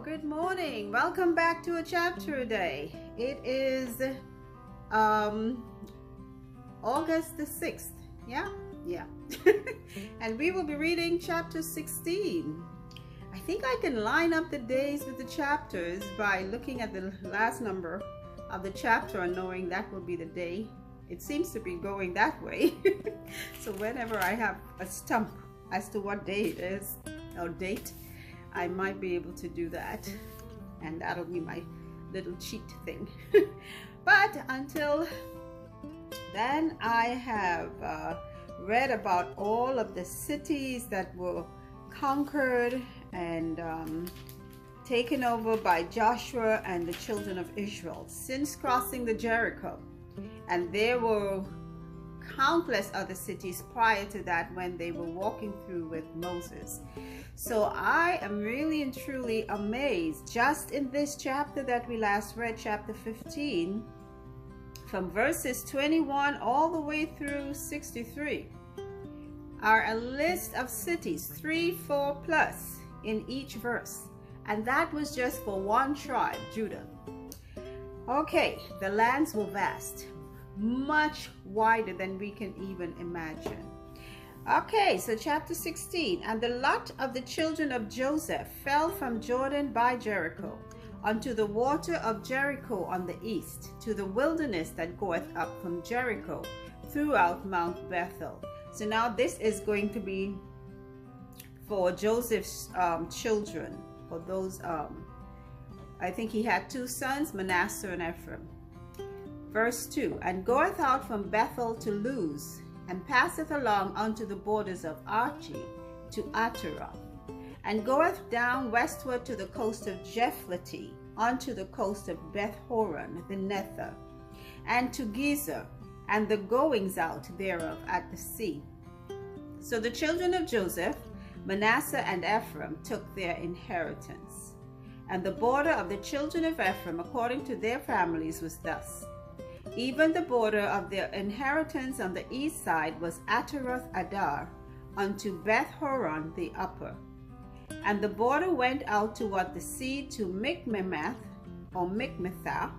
good morning. Welcome back to a chapter a day. It is August the 6th. Yeah. And we will be reading chapter 16. I think I can line up the days with the chapters by looking at the last number of the chapter and knowing that will be the day. It seems to be going that way. So whenever I have a stump as to what day it is or date, I might be able to do that, and that'll be my little cheat thing. But until then, I have read about all of the cities that were conquered and taken over by Joshua and the children of Israel since crossing the Jericho. And there were countless other cities prior to that when they were walking through with Moses. So I am really and truly amazed just in this chapter that we last read, chapter 15, from verses 21 all the way through 63, are a list of cities, 3, 4 plus in each verse. And that was just for one tribe, Judah. Okay, the lands were vast, much wider than we can even imagine. Okay, so chapter 16. And the lot of the children of Joseph fell from Jordan by Jericho unto the water of Jericho on the east, to the wilderness that goeth up from Jericho throughout Mount Bethel. So now this is going to be for Joseph's children, for those, I think he had 2 sons, Manasseh and Ephraim. Verse 2, and goeth out from Bethel to Luz, and passeth along unto the borders of Archi to Ataroth, and goeth down westward to the coast of Japhleti, unto the coast of Beth-horon the Nether, and to Gezer, and the goings out thereof at the sea. So the children of Joseph, Manasseh and Ephraim, took their inheritance. And the border of the children of Ephraim according to their families was thus. Even the border of their inheritance on the east side was Ataroth Adar, unto Beth-horon the upper. And the border went out toward the sea to Michmemath, or Michmethah,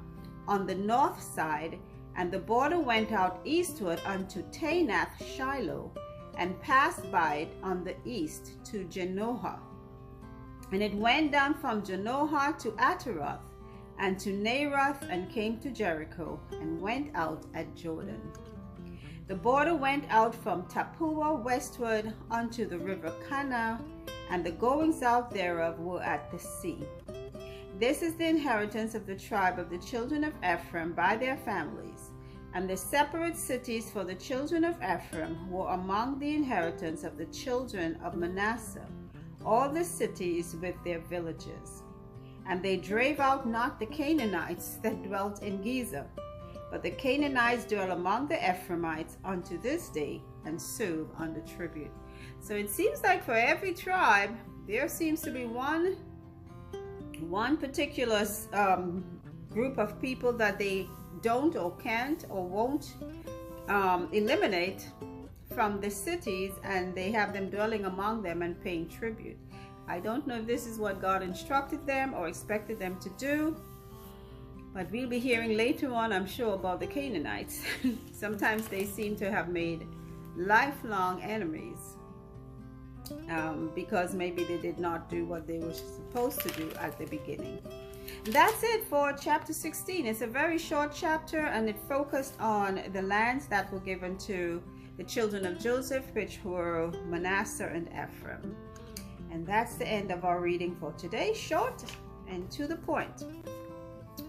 on the north side, and the border went out eastward unto Taanath Shiloh, and passed by it on the east to Janohah. And it went down from Janohah to Ataroth, and to Naroth, and came to Jericho, and went out at Jordan. The border went out from Tappuah westward unto the river Kana, and the goings out thereof were at the sea. This is the inheritance of the tribe of the children of Ephraim by their families. And the separate cities for the children of Ephraim were among the inheritance of the children of Manasseh, all the cities with their villages. And they drave out not the Canaanites that dwelt in Gezer, but the Canaanites dwell among the Ephraimites unto this day, and serve under tribute. So it seems like for every tribe, there seems to be one particular group of people that they don't or can't or won't eliminate from the cities, and they have them dwelling among them and paying tribute. I don't know if this is what God instructed them or expected them to do, but we'll be hearing later on, I'm sure, about the Canaanites. Sometimes they seem to have made lifelong enemies because maybe they did not do what they were supposed to do at the beginning. That's it for chapter 16. It's a very short chapter, and it focused on the lands that were given to the children of Joseph, which were Manasseh and Ephraim. And that's the end of our reading for today. Short and to the point.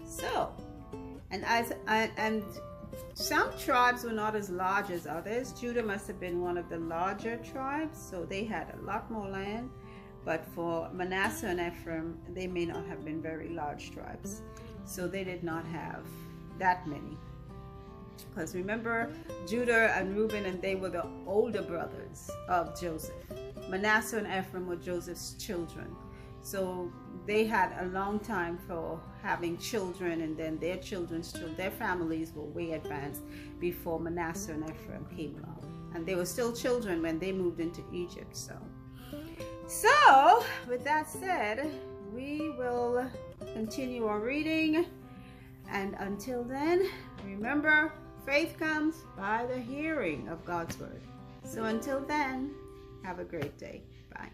So, and some tribes were not as large as others. Judah must have been one of the larger tribes, so they had a lot more land. But for Manasseh and Ephraim, they may not have been very large tribes. So they did not have that many. Because remember, Judah and Reuben, and they were the older brothers of Joseph. Manasseh and Ephraim were Joseph's children. So they had a long time for having children, and then their children's children, their families were way advanced before Manasseh and Ephraim came along. And they were still children when they moved into Egypt. So with that said, we will continue our reading. And until then, remember, faith comes by the hearing of God's word. So until then, have a great day. Bye.